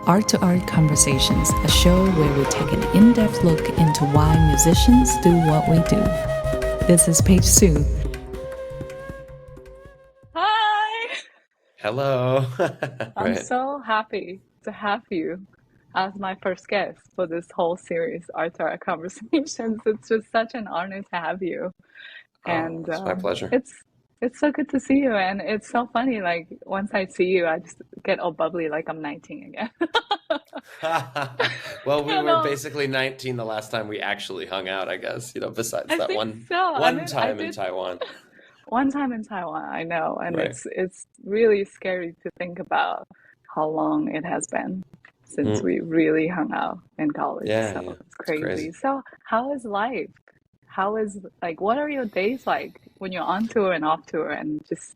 Art to Art Conversations, a show where we take an in-depth look into why musicians do what we do. This is Paige Su. Hi! Hello. I'm Right. so happy to have you as my first guest for this whole series, Art to Art Conversations. It's just such an honor to have you. Oh, And it's my pleasure. it's so good to see you. And it's so funny, like once I see you, I just get all bubbly like I'm 19 again. Well, we You were know, basically 19 the last time we actually hung out, I guess, besides I that think one so. one I time in did Taiwan. one time in Taiwan, I know, and Right. it's really scary to think about how long it has been since Mm. we really hung out in college. Yeah, So yeah. it's It's crazy. crazy. So how is life? How is like what are your days like when you're on tour and off tour and just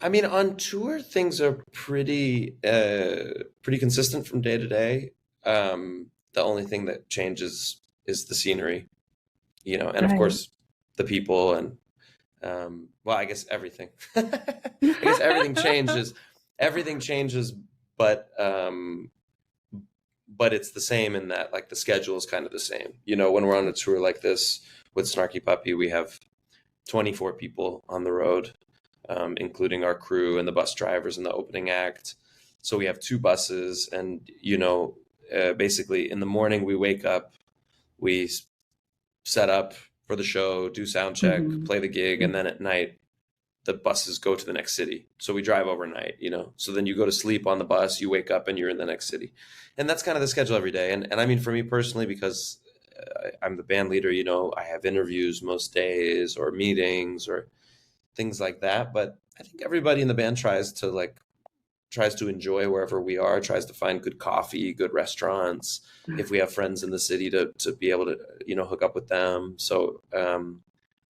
I mean, on tour, things are pretty consistent from day to day. The only thing that changes is the scenery, and of right? course the people and well, I guess everything. I guess everything changes. Everything changes, but it's the same in that like the schedule is kind of the same. When we're on a tour like this with Snarky Puppy, we have 24 people on the road, including our crew and the bus drivers and the opening act. So we have two buses, and basically in the morning we wake up, we set up for the show, do sound check, Hmm. play the gig, and then at night the buses go to the next city. So we drive overnight, So then you go to sleep on the bus, you wake up and you're in the next city. And that's kind of the schedule every day. And I mean, for me personally, because I'm the band leader, I have interviews most days or meetings or things like that. But I think everybody in the band tries to enjoy wherever we are, tries to find good coffee, good restaurants. If we have friends in the city to be able to, hook up with them. So,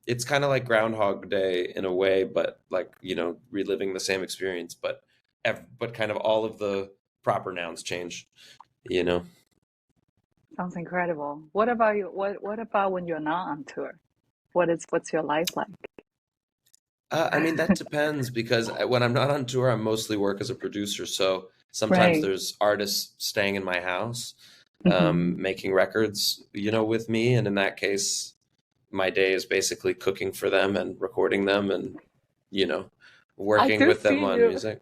it's kind of like Groundhog Day in a way, but like, reliving the same experience, but kind of all of the proper nouns change, you know. Sounds incredible. What about you? What about when you're not on tour? What's your life like? I mean, that depends because when I'm not on tour, I mostly work as a producer. So sometimes Right. there's artists staying in my house, Hmm. making records, with me. And in that case, my day is basically cooking for them and recording them and, you know, I working do with them see on you. music.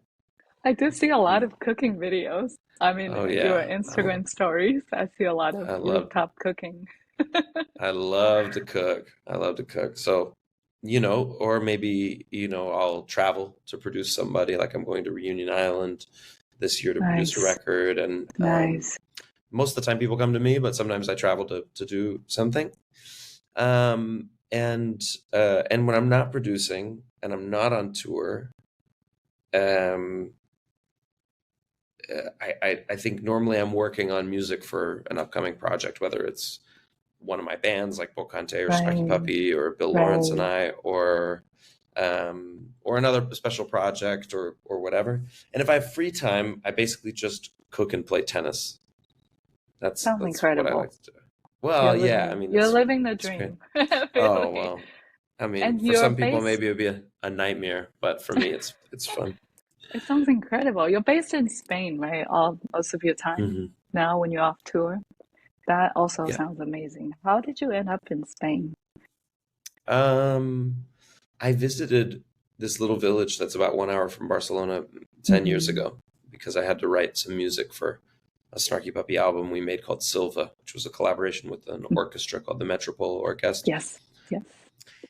I do see a lot Mm. of cooking videos. I mean, Oh your yeah. Instagram stories, I see a lot of I love rooftop cooking. I love to cook. I love to cook. So, or maybe, I'll travel to produce somebody, like I'm going to Reunion Island this year to produce a Nice, record. And nice. most of the time people come to me, but sometimes I travel to do something. And when I'm not producing and I'm not on tour, um, I think normally I'm working on music for an upcoming project, whether it's one of my bands like Bocante or Snarky Right, Puppy or Bill Lawrence and right. I, or another special project or whatever. And if I have free time, I basically just cook and play tennis. Sounds That's what I like incredible. to do. Well, yeah, I mean You're living the it's great. dream, Oh really. well, I mean, And for you're some people based, maybe it'd be a nightmare, but for me it's fun. it sounds incredible. You're based in Spain, right? All most of your time Hmm. now when you're off tour. That also Yeah. sounds amazing. How did you end up in Spain? Um, I visited this little village that's about 1 hour from Barcelona 10 years Hmm. ago because I had to write some music for a Snarky Puppy album we made called Silva, which was a collaboration with an orchestra called the Metropole Orchestra. Yes, yes.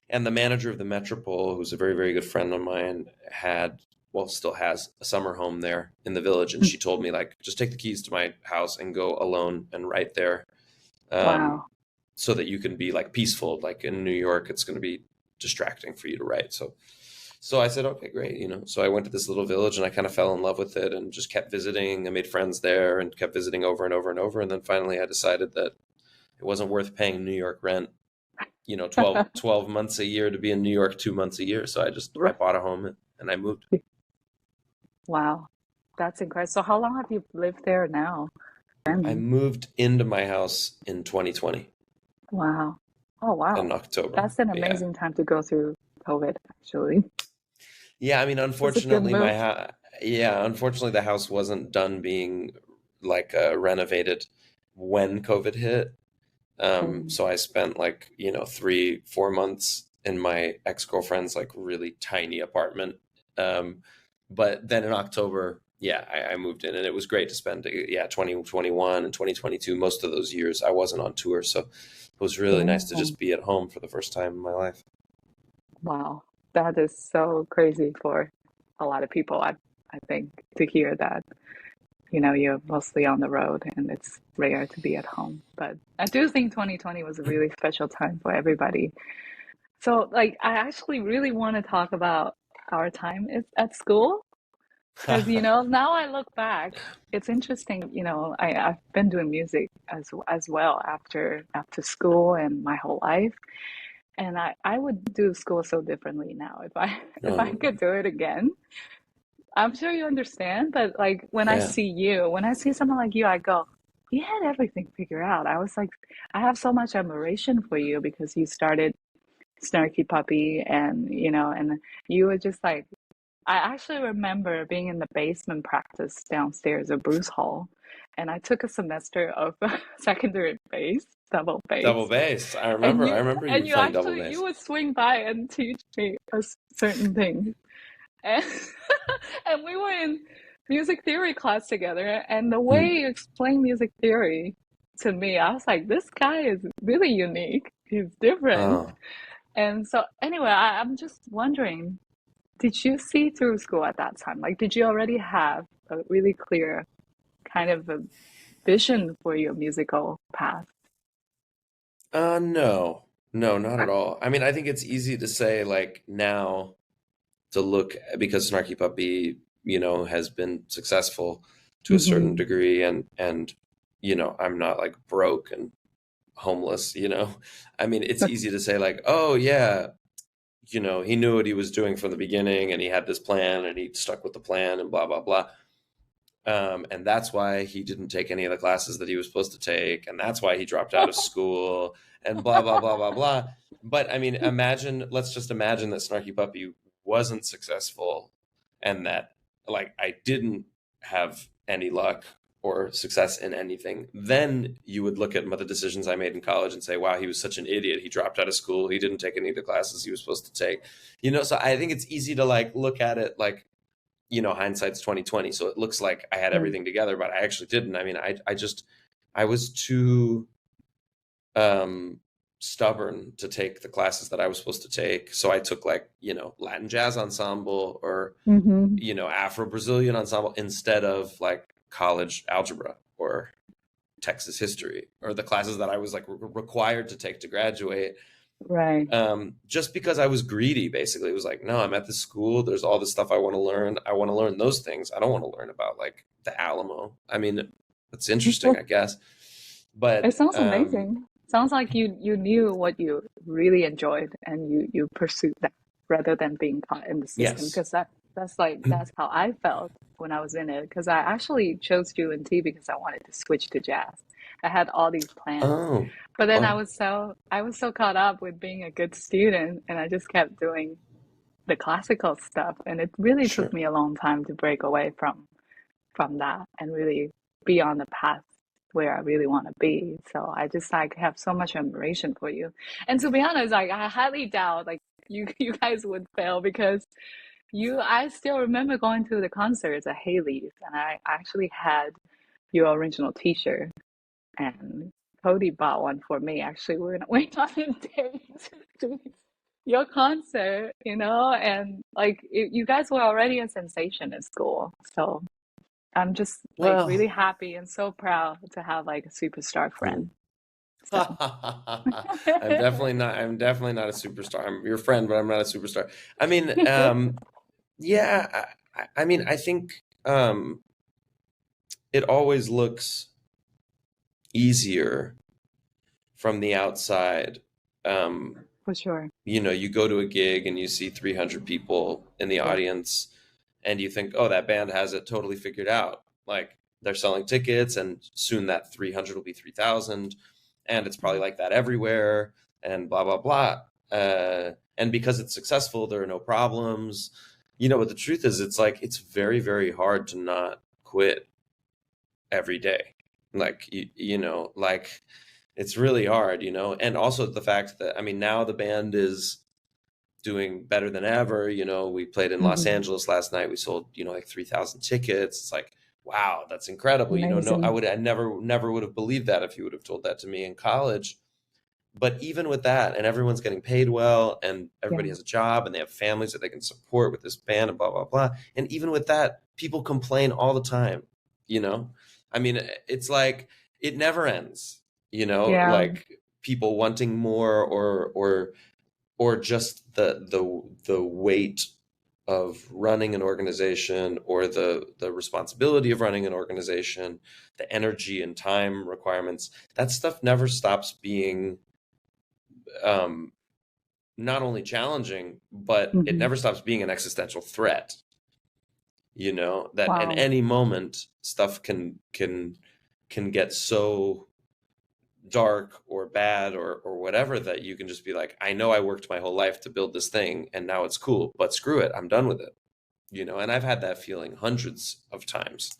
And the manager of the Metropole, who's a very, very good friend of mine, still has a summer home there in the village. And she told me, like, just take the keys to my house and go alone and write there, um, Wow. so that you can be like peaceful. Like in New York, it's going to be distracting for you to write. So I said, okay, great. So I went to this little village and I kind of fell in love with it and just kept visiting. I made friends there and kept visiting over and over and over. And then finally I decided that it wasn't worth paying New York rent, 12 months a year to be in New York 2 months a year. So I Right. bought a home and I moved. Wow. That's incredible. So how long have you lived there now? I Then, moved into my house in 2020 wow. Oh, in wow. October. That's an Yeah. amazing time to go through COVID, actually. Yeah, I mean, That's a good unfortunately, move. Yeah, unfortunately, the house wasn't done being like renovated when COVID hit. Oh, So I spent like, 3, 4 months in my ex-girlfriend's like really tiny apartment. Um, but then in October, yeah, I moved in and it was great to spend, yeah, 2021 and 2022, most of those years I wasn't on tour. So it was really nice to oh, just be at home for the first time in my life. wow. That is so crazy for a lot of people, I think, to hear that. You're mostly on the road and it's rare to be at home. But I do think 2020 was a really special time for everybody. So, like, I actually really want to talk about our time at school because, now I look back, it's interesting, I've been doing music as well after school and my whole life. And I would do school so differently now if I if I Um, could do it again. I'm sure you understand, but like yeah. when I see someone like you, I go, you had everything figured out. I was like, I have so much admiration for you because you started Snarky Puppy and, and you were just like, I actually remember being in the basement practice downstairs at Bruce Hall, and I took a semester of secondary bass, double Double bass, bass. I and remember. I you remember you and you playing double actually you bass. would swing by and teach me certain things. And and we were in music theory class together, and the way Hmm. you explain music theory to me, I was like, this guy is really unique. He's different. Oh. And so anyway, I'm just wondering, did you see through school at that time? Like, did you already have a really clear kind of a vision for your musical path? No. No, not at Okay. all. I mean, I think it's easy to say like now to look because Snarky Puppy, has been successful to a certain Mm-hmm. degree and I'm not like broke and homeless, you know. I mean, it's easy to say like, "Oh yeah, he knew what he was doing from the beginning and he had this plan and he stuck with the plan and blah blah blah." And that's why he didn't take any of the classes that he was supposed to take, and that's why he dropped out of school, and blah blah blah blah blah. But I mean, let's just imagine that Snarky Puppy wasn't successful, and that like I didn't have any luck or success in anything. Then you would look at the decisions I made in college and say, "Wow, he was such an idiot. He dropped out of school. He didn't take any of the classes he was supposed to take." So I think it's easy to like look at it like hindsight's 2020. So it looks like I had Right. everything together, but I actually didn't. I mean, I was too um, stubborn to take the classes that I was supposed to take. So I took like, Latin jazz ensemble or, Mm-hmm. Afro-Brazilian ensemble instead of like college algebra or Texas history or the classes that I was like required to take to graduate. Right. Just because I was greedy, basically. It was like, no, I'm at this school. There's all this stuff I want to learn. I want to learn those things. I don't want to learn about like the Alamo. I mean, it's interesting, I guess. It But sounds amazing. Sounds like you knew what you really enjoyed and you pursued that rather than being caught in the system. yes. Because that's how I felt when I was in it. Because I actually chose UNT because I wanted to switch to jazz. I had all these plans, Oh, but then wow. I was so caught up with being a good student, and I just kept doing the classical stuff, and it really took Sure. me a long time to break away from that and really be on the path where I really want to be. So I just like have so much admiration for you. And to be honest, like I highly doubt like you guys would fail because you I still remember going to the concerts at Haley's and I actually had your original t-shirt and Cody bought one for me. Actually, we went on a date to your concert, and like you guys were already a sensation at school. So I'm just like really Well, happy and so proud to have like a superstar hmm. friend. So I'm definitely not a superstar. I'm your friend, but I'm not a superstar. I mean, yeah, I mean, I think it always looks easier from the outside. Um, for sure. you go to a gig and you see 300 people in the Yeah. audience and you think, oh, that band has it totally figured out. Like they're selling tickets and soon that 300 will be 3,000 and it's probably Mm. like that everywhere and blah, blah, blah. And because it's successful, there are no problems. but the truth is, it's like, it's very, very hard to not quit every day. Like, like, it's really hard, and also the fact that, I mean, now the band is doing better than ever. We played in Los Angeles last night. We sold, like 3,000 tickets. It's like, wow, that's incredible. No, I never would have believed that if you would have told that to me in college. But even with that, and everyone's getting paid well, and everybody has a job, and they have families that they can support with this band, and blah, blah, blah. And even with that, people complain all the time, I mean, it's like, it never ends, like people wanting more, or just the weight of running an organization, or the responsibility of running an organization, the energy and time requirements. That stuff never stops being not only challenging, but it never stops being an existential threat. That at any moment stuff can get so dark or bad or whatever, that you can just be like, I know I worked my whole life to build this thing, and now it's cool, but screw it, I'm done with it. And I've had that feeling hundreds of times,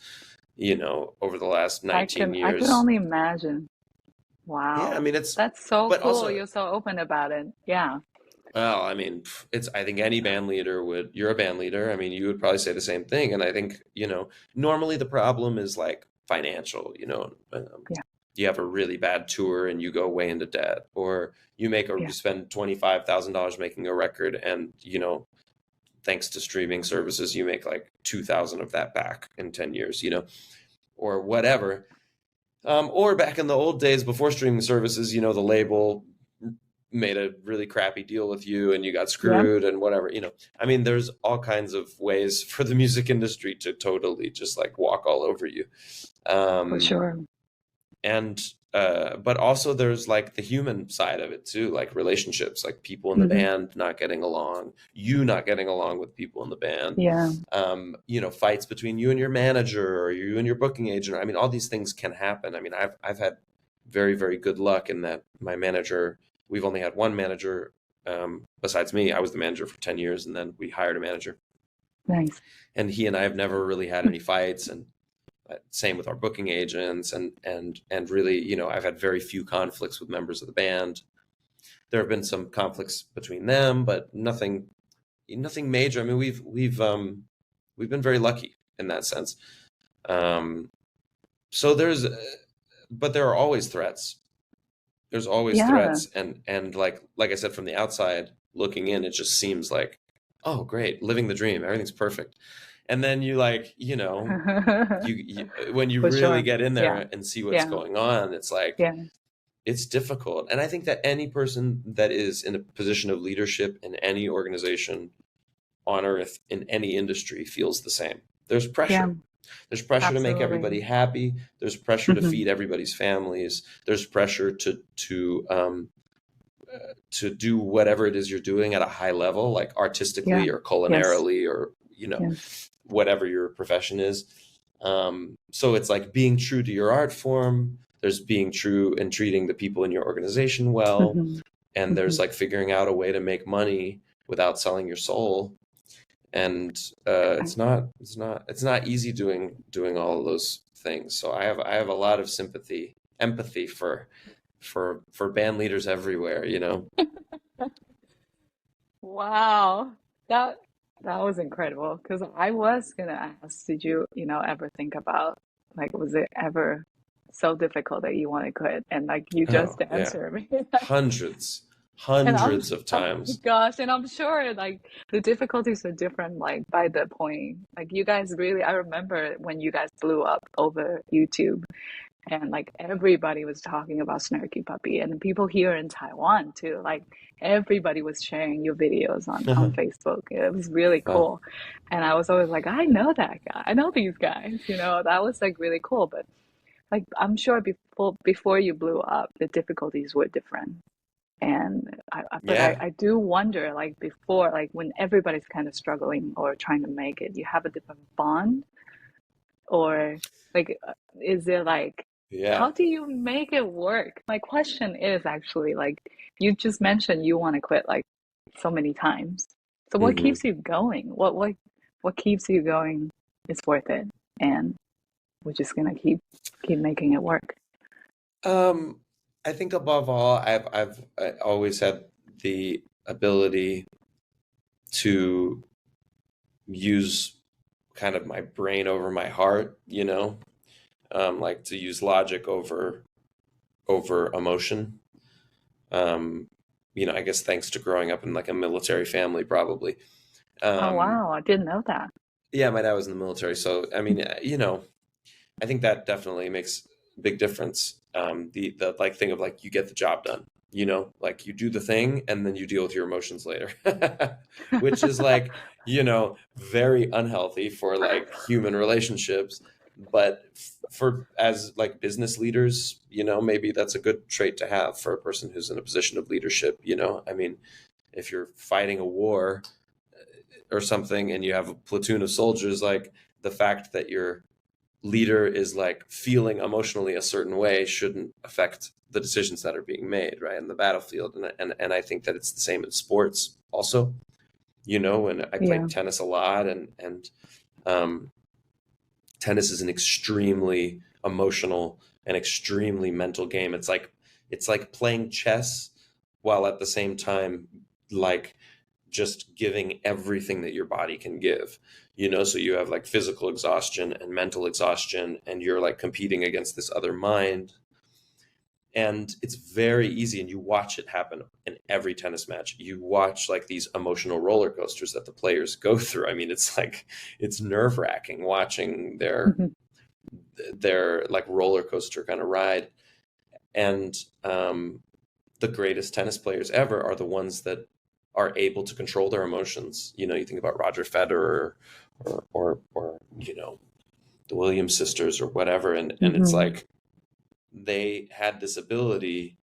over the last 19 years. I can only imagine. Wow. Yeah, I mean, that's so cool. Also, you're so open about it. Yeah. Well, I mean, I think any band leader you're a band leader. I mean, you would probably say the same thing. And I think, normally the problem is like financial, you have a really bad tour and you go way into debt, or you spend $25,000 making a record, and, thanks to streaming services, you make like 2,000 of that back in 10 years, or whatever. Or back in the old days before streaming services, the label made a really crappy deal with you and you got screwed and whatever, I mean, there's all kinds of ways for the music industry to totally just like walk all over you. For sure. And, but also there's like the human side of it too, like relationships, like people in the band not getting along, you not getting along with people in the band. Yeah. Fights between you and your manager, or you and your booking agent. I mean, all these things can happen. I mean, I've had very, very good luck in that my manager, we've only had one manager, besides me. I was the manager for 10 years, and then we hired a manager. Nice. And he and I have never really had any fights, and same with our booking agents, and really, I've had very few conflicts with members of the band. There have been some conflicts between them, but nothing major. I mean, we've been very lucky in that sense. So but there are always threats. There's always threats, and like I said, from the outside looking in, it just seems like, oh, great, living the dream, everything's perfect. And then you like, you when you really get in there and see what's going on, it's like, it's difficult. And I think that any person that is in a position of leadership in any organization on earth, in any industry, feels the same. There's pressure. Yeah. There's pressure to make everybody happy. There's pressure to feed everybody's families. There's pressure to do whatever it is you're doing at a high level, like artistically or culinarily or, whatever your profession is. So it's like being true to your art form. There's being true and treating the people in your organization well. And there's like figuring out a way to make money without selling your soul. And it's not easy doing all of those things. So I have a lot of empathy for band leaders everywhere, Wow. That was incredible, because I was gonna ask, did you, ever think about, like, was it ever so difficult that you want to quit? And like you just answered me. Hundreds of times. Oh gosh, and I'm sure like the difficulties are different, like by the point. Like you guys really, I remember when you guys blew up over YouTube, and like everybody was talking about Snarky Puppy, and people here in Taiwan too. Like everybody was sharing your videos on Facebook. It was really cool. And I was always like, I know that guy. I know these guys, that was like really cool. But like, I'm sure before you blew up, the difficulties were different. And I do wonder, like before, like when everybody's kind of struggling or trying to make it, you have a different bond, or like, is there like, how do you make it work? My question is actually, like, you just mentioned you want to quit like so many times. So what keeps you going? What what keeps you going is worth it, and we're just gonna keep making it work. I think above all, I always had the ability to use kind of my brain over my heart, like to use logic over emotion. I guess thanks to growing up in like a military family, probably. Oh Um, wow, I didn't know that. yeah, my dad was in the military, so I mean, I think that definitely makes a big difference. The like thing of like you get the job done, like you do the thing and then you deal with your emotions later, which is like, very unhealthy for like human relationships. But for as like business leaders, maybe that's a good trait to have for a person who's in a position of leadership. I mean, if you're fighting a war or something and you have a platoon of soldiers, like the fact that your leader is like feeling emotionally a certain way shouldn't affect the decisions that are being made right in the battlefield. And I think that it's the same in sports also, when I Yeah. played tennis a lot, and um, tennis is an extremely emotional and extremely mental game. It's like playing chess while at the same time like just giving everything that your body can give, so you have like physical exhaustion and mental exhaustion, and you're like competing against this other mind. And it's very easy, and you watch it happen in every tennis match. You watch like these emotional roller coasters that the players go through. I mean, it's nerve-wracking watching their like roller coaster kind of ride. And the greatest tennis players ever are the ones that are able to control their emotions. You think about Roger Federer or the Williams sisters or whatever, and it's like they had this ability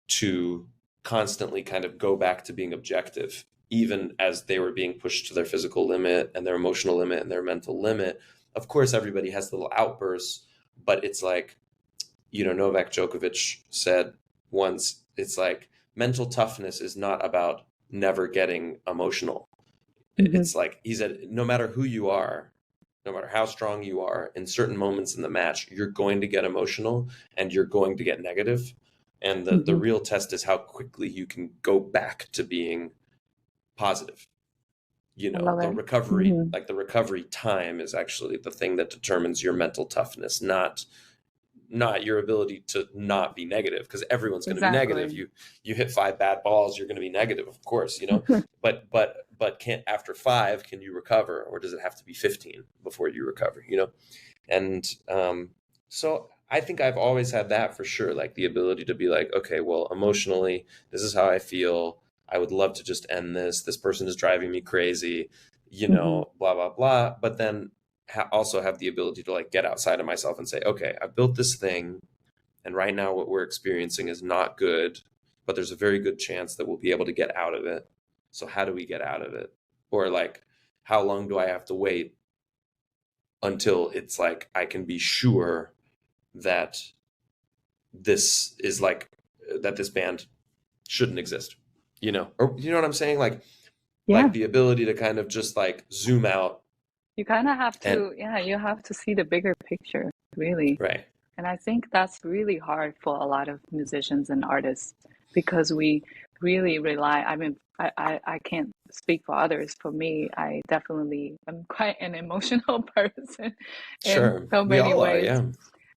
to constantly kind of go back to being objective, even as they were being pushed to their physical limit and their emotional limit and their mental limit. Of course, everybody has little outbursts, but it's like, Novak Djokovic said once, it's like mental toughness is not about never getting emotional. It's like he said, no matter who you are, no matter how strong you are, in certain moments in the match, you're going to get emotional and you're going to get negative. And the real test is how quickly you can go back to being positive. I love The it. recovery, like the recovery time is actually the thing that determines your mental toughness, not your ability to not be negative, because everyone's going to be negative. Exactly. You hit 5 bad balls, you're going to be negative, of course, but can't, after 5, can you recover, or does it have to be 15 before you recover, and so I think I've always had that for sure, like the ability to be like, okay, well, emotionally, this is how I feel. I would love to just end this person is driving me crazy, blah blah blah, but then also have the ability to like get outside of myself and say, okay, I've built this thing, and right now what we're experiencing is not good, but there's a very good chance that we'll be able to get out of it. So how do we get out of it? Or like, how long do I have to wait until it's like I can be sure that this is like that this band shouldn't exist, or you know what I'm saying? Like Yeah. the ability to kind of just like zoom out You kind of have and to, yeah, you have to see the bigger picture, really. right. And I think that's really hard for a lot of musicians and artists because we really rely. I mean, I can't speak for others. For me, I definitely am quite an emotional person in Sure, so we many all are, ways. yeah.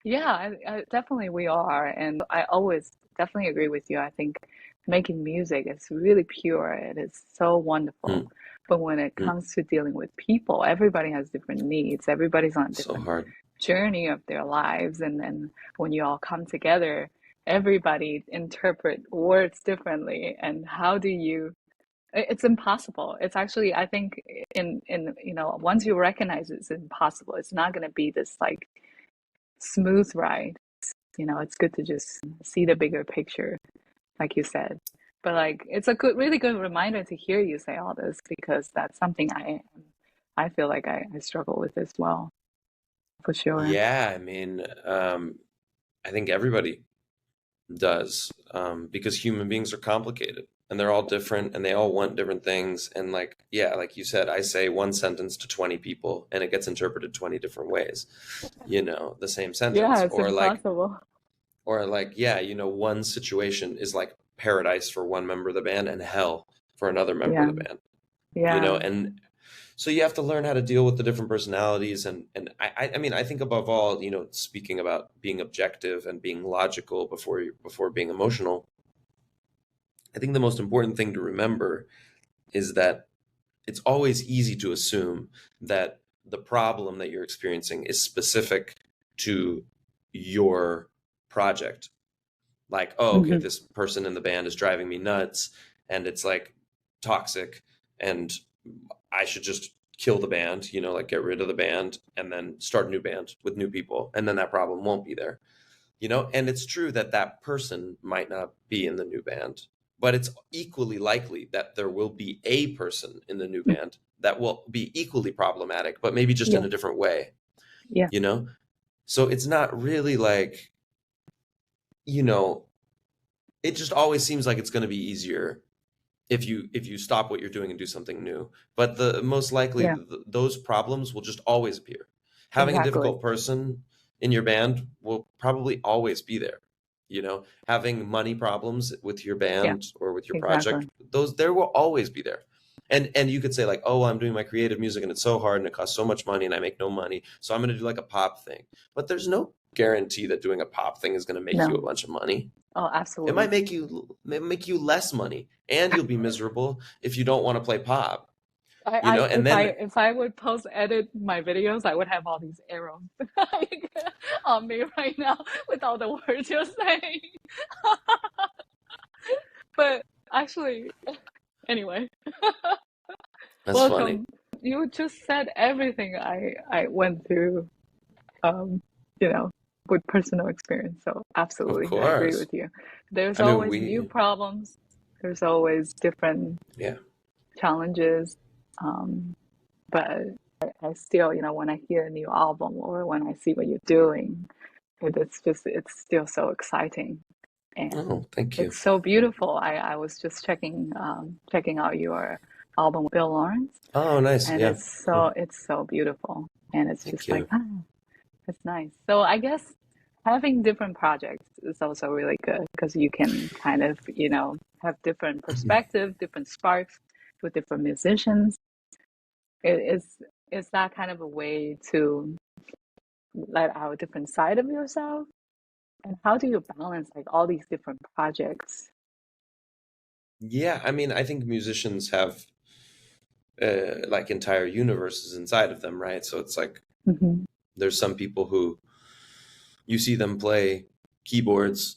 Yeah, I definitely we are. And I always definitely agree with you. I think making music is really pure. It is so wonderful. Mm, But when it mm. comes to dealing with people, everybody has different needs. Everybody's on a So different hard. journey of their lives. And then when you all come together, everybody interpret words differently. And how do you, it's impossible. It's actually, I think once you recognize it's impossible, it's not going to be this like smooth ride. It's good to just see the bigger picture, like you said. But like, it's a really good reminder to hear you say all this because that's something I feel like I struggle with as well, for sure. Yeah, I mean, I think everybody does, because human beings are complicated. and they're all different and they all want different things. And like, yeah, like you said, I say one sentence to 20 people and it gets interpreted 20 different ways, the same Yeah, sentence. it's impossible. Or like, yeah, one situation is like paradise for one member of the band and hell for another member of Yeah, the band, yeah, and so you have to learn how to deal with the different personalities. And I mean, I think above all, speaking about being objective and being logical before being emotional, I think the most important thing to remember is that it's always easy to assume that the problem that you're experiencing is specific to your project. Like, oh, okay, hmm this person in the band is driving me nuts and it's like toxic and I should just kill the band, like get rid of the band and then start a new band with new people. And then that problem won't be there, and it's true that that person might not be in the new band, but it's equally likely that there will be a person in the new band that will be equally problematic, but maybe just in yeah, a different way, yeah, you know? So it's not really like, you know, it just always seems like it's going to be easier if you stop what you're doing and do something new. But the most likely yeah, those problems will just always appear. Having a exactly. difficult person in your band will probably always be there. Having money problems with your Yeah, band or with your project, exactly. those there will always be there. And you could say like, oh, I'm doing my creative music and it's so hard and it costs so much money and I make no money, so I'm going to do like a pop thing. But there's no guarantee that doing a pop thing is going to make you a No. bunch of money. Oh, It might absolutely. make you less money, and you'll be miserable if you don't want to play pop, and If then I would post edit my videos, I would have all these arrows like, on me right now with all the words you're saying. But actually, anyway, that's funny. welcome. You just said everything I went through, um, you know, with personal experience. So Of absolutely, I agree course. with you. There's I mean, always new we problems. There's always different yeah. challenges. Um, but I still, when I hear a new album or when I see what you're doing, it's still so exciting and Oh, thank you. it's so beautiful. I was just checking out your album with Bill Lawrence, Oh, nice. and Yeah, cool. it's so beautiful, and it's Thank just like you. it's nice. So I guess having different projects is also really good because you can kind of have different perspective, different sparks with different musicians. It is that kind of a way to let out a different side of yourself? And how do you balance like all these different projects? Yeah, I mean, I think musicians have like entire universes inside of them, right? So it's like hmm there's some people who you see them play keyboards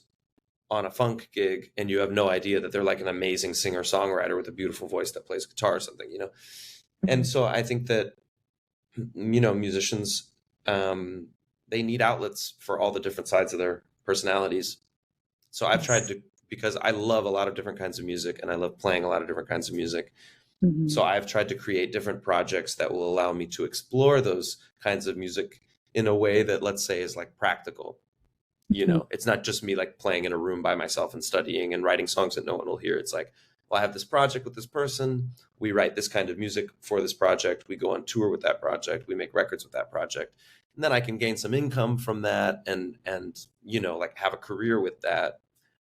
on a funk gig and you have no idea that they're like an amazing singer-songwriter with a beautiful voice that plays guitar or something. And hmm so I think that musicians, um, they need outlets for all the different sides of their personalities. So I've tried Yes. to, because I love a lot of different kinds of music and I love playing a lot of different kinds of music. hmm So I've tried to create different projects that will allow me to explore those kinds of music in a way that, let's say, is like practical. hmm It's not just me like playing in a room by myself and studying and writing songs that no one will hear. It's like, well, I have this project with this person. We write this kind of music for this project. We go on tour with that project. We make records with that project. And then I can gain some income from that and like have a career with that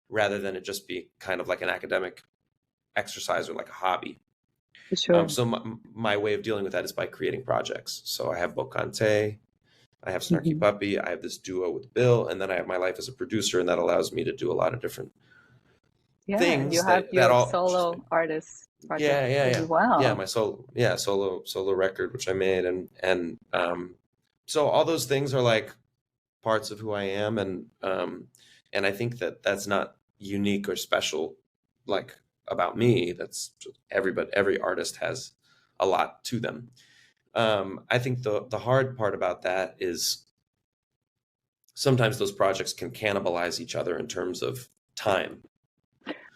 rather than it just be kind of like an academic exercise or like a hobby. For sure. So my way of dealing with that is by creating projects. So I have Bocante, I have Snarky hmm Puppy, I have this duo with Bill, and then I have my life as a producer, and that allows me to do a lot of different Yeah, and you things have that your all solo artist project as yeah, well. my solo record which I made, and so all those things are like parts of who I am, and I think that that's not unique or special like about me. That's just every artist has a lot to them. I think the hard part about that is sometimes those projects can cannibalize each other in terms of time.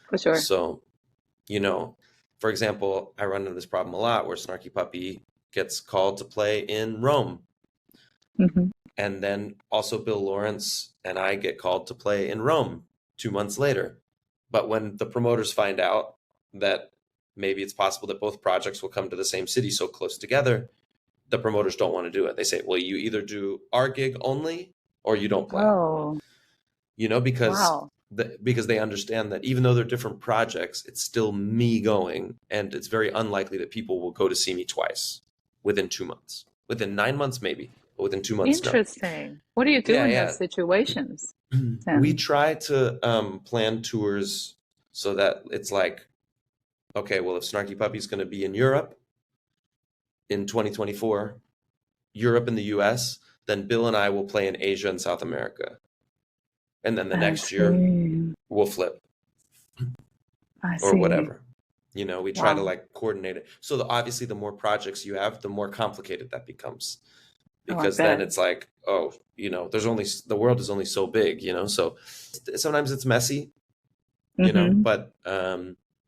For sure. So, you know, for example, I run into this problem a lot where Snarky Puppy gets called to play in Rome. hmm And then also Bill Lawrence and I get called to play in Rome 2 months later. But when the promoters find out that maybe it's possible that both projects will come to the same city so close together, the promoters don't want to do it. They say, well, you either do our gig only or you don't play. Oh, Because wow. because they understand that even though they're different projects, it's still me going, and it's very unlikely that people will go to see me twice within 2 months. Within 9 months, maybe, but within 2 months, no. Interesting. What do you do Yeah, in those yeah. situations We then? try to plan tours so that it's like, okay, well, if Snarky Puppy's going to be in Europe in 2024, Europe and the US, then Bill and I will play in Asia and South America. And then the I next year see. we'll flip I or see. whatever. We try to Wow. like coordinate it. So obviously the more projects you have, the more complicated that becomes. Oh, I Because then bet. it's like, oh, the world is only so big, so sometimes it's messy, Mm-hmm. but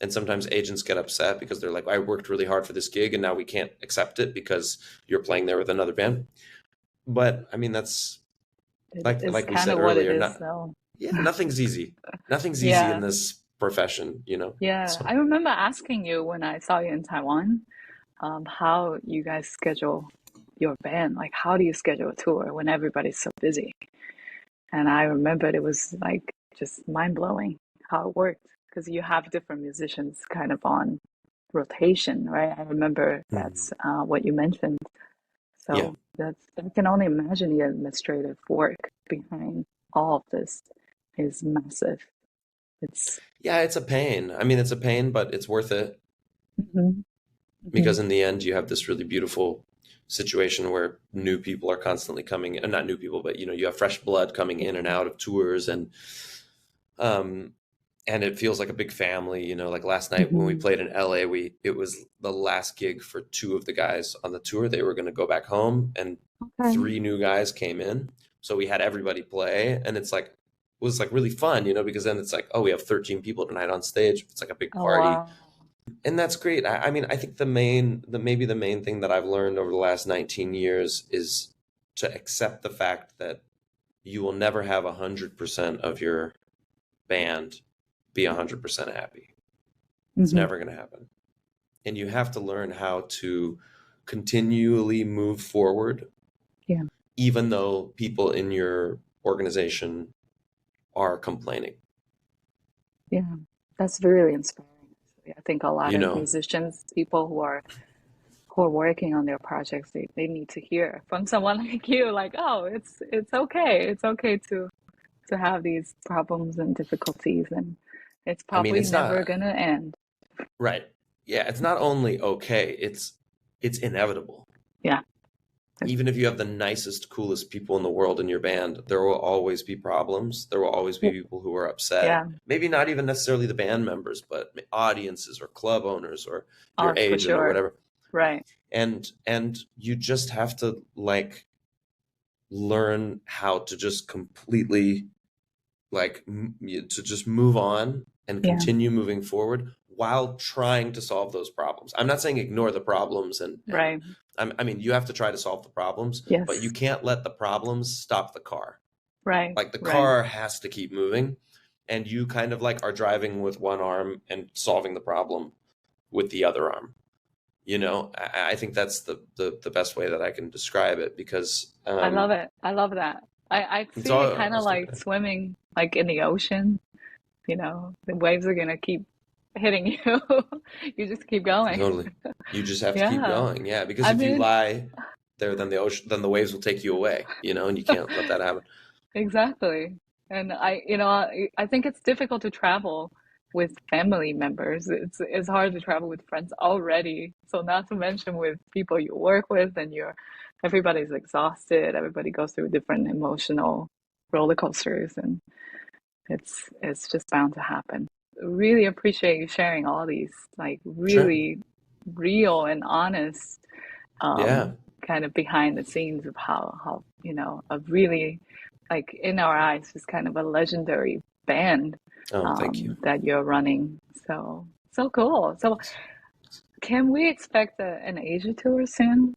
and sometimes agents get upset because they're like, I worked really hard for this gig and now we can't accept it because you're playing there with another band. But I mean, that's It's like we kind said of what it earlier, is, not though. yeah, nothing's easy. Nothing's easy in Yeah. this profession. Yeah. So I remember asking you when I saw you in Taiwan, how you guys schedule your band. Like, how do you schedule a tour when everybody's so busy? And I remembered it was like just mind blowing how it worked because you have different musicians kind of on rotation, right? I remember mhm. that's what you mentioned. Yeah. So I can only imagine the administrative work behind all of this is massive. It's Yeah, it's a pain. I mean, it's a pain, but it's worth it mhm, because mhm. in the end, you have this really beautiful situation where new people are constantly coming, and not new people, but you have fresh blood coming in and out of tours, um, and it feels like a big family. Like last night when we Mhm. played in LA, it was the last gig for two of the guys on the tour. They were going to go back home, and Okay. three new guys came in, so we had everybody play, and it was like really fun, because then it's like, oh, we have 13 people tonight on stage. It's like a big Oh party, wow. and that's great. I mean, I think maybe the main thing that I've learned over the last 19 years is to accept the fact that you will never have 100% of your band be 100% happy. It's Hmm. never going to happen. And you have to learn how to continually move forward, Yeah. even though people in your organization are complaining. Yeah. That's really inspiring. I think a lot You of know, musicians, people who are working on their projects, they need to hear from someone like you, like, oh, it's okay. It's okay to have these problems and difficulties, and it's I mean, probably it's never not gonna end. right. Yeah, it's not only okay, it's inevitable. Yeah. Even if you have the nicest, coolest people in the world in your band, there will always be problems. There will always be people who are upset. Yeah. Maybe not even necessarily the band members, but audiences or club owners or your Oh, for agent or sure. whatever. Right. And you just have to like learn how to just completely to just move on and Yeah. continue moving forward while trying to solve those problems. I'm not saying ignore the problems and Right. I mean, you have to try to solve the problems, but you Yes. can't let the problems stop the car. Right. Like the Right. car has to keep moving, and you kind of like are driving with one arm and solving the problem with the other arm. I think that's the best way that I can describe it because I love it. I love that. I it's see all it kind of like swimming like in the ocean, the waves are gonna keep hitting you. You just keep going. totally. You just have to keep Yeah. going, yeah. Because I if you mean, lie there, then the waves will take you away, and you can't let that happen. exactly. And I think it's difficult to travel with family members. It's hard to travel with friends already. So not to mention with people you work with and everybody's exhausted. Everybody goes through different emotional roller coasters, and it's just bound to happen. Really appreciate you sharing all these like Sure. really real and honest Yeah. kind of behind the scenes of how a really like in our eyes just kind of a legendary band Oh, thank you. that you're running. So cool. So can we expect an Asia tour soon?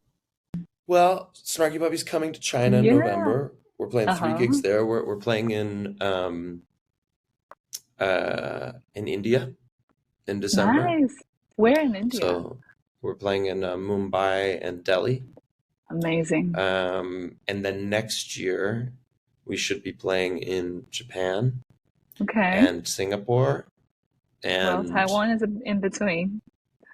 Well, Snarky Puppy's coming to China in Yeah. November. We're playing three gigs Uh-huh. there. We're playing in India, in December. Nice. Where in India? So we're playing in Mumbai and Delhi. Amazing. And then next year we should be playing in Japan Okay. and Singapore. Well, And Taiwan is in between.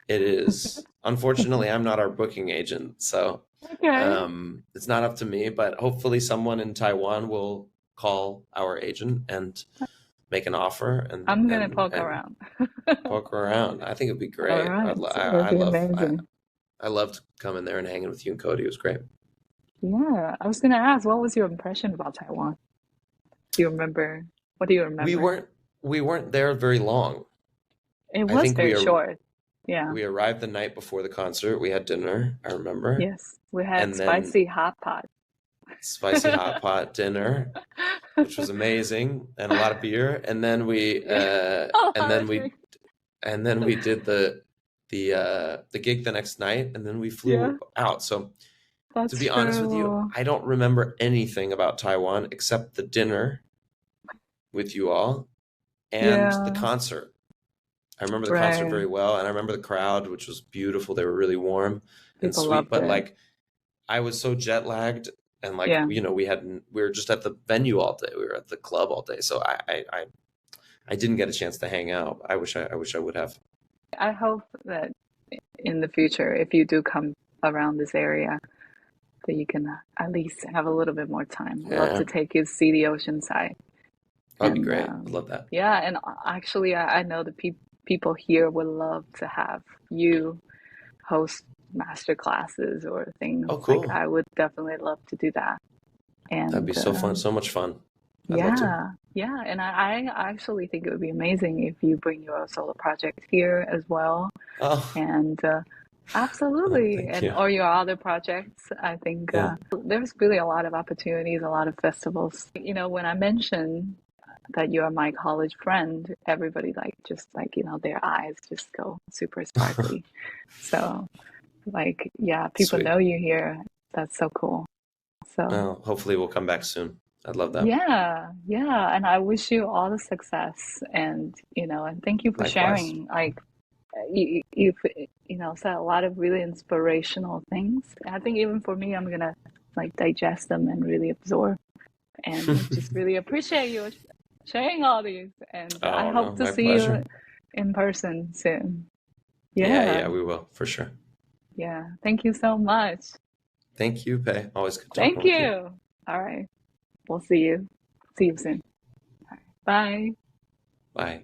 it is, unfortunately, I'm not our booking agent, so Okay. it's not up to me, but hopefully someone in Taiwan will call our agent and make an offer I'm gonna poke and around. poke around. I think it'd be All great. right. It'll be amazing. I loved coming there and hanging with you and Cody. It was great. Yeah. I was gonna ask, what was your impression about Taiwan? Do you remember? What do you remember? We weren't there very long. It I was think very short. Yeah. we arrived the night before the concert. We had dinner, I remember. Yes. We had And then spicy hot pot. spicy hot pot dinner, which was amazing, and a lot of beer. And then we and then we did the gig the next night, and then we flew Yeah, out. So to that's be honest with you, true. I don't remember anything about Taiwan except the dinner with you all and the Yeah, concert. I remember the concert right. very well, and I remember the crowd, which was beautiful. They were really warm and People sweet, loved but it. like I was so jet lagged, and like Yeah. we were just at the venue all day. We were at the club all day, so I didn't get a chance to hang out. I wish I would have. I hope that in the future, if you do come around this area, that you can at least have a little bit more time. I'd love Yeah, to take you to see the ocean side. that'd be And great. I'd love that. yeah, and actually, I know the people here would love to have you host master classes or things. Oh, Like, cool. I would definitely love to do that. That'd be And so fun, so much fun. I'd love to. yeah, and I actually think it would be amazing if you bring your solo project here as well. Oh, And oh, absolutely, thank and you. or your other projects. I think Yeah. there's really a lot of opportunities, a lot of festivals. You know, when I mention that you are my college friend, everybody their eyes just go super sparkly. So like, yeah, people Sweet. know you here. That's so cool. So Well, hopefully we'll come back soon. I'd love that. yeah, and I wish you all the success, and and thank you for Likewise. sharing. Like, you've said a lot of really inspirational things. I think even for me, I'm gonna like digest them and really absorb, and just really appreciate you sharing all these. And I Oh no, hope to my see you pleasure. in person soon. Yeah, Yeah, yeah, we will for sure. yeah. Thank you so much. Thank you, Pei. Always good talking Thank with you. you. All right. We'll see you. See you soon. All right. Bye. Bye.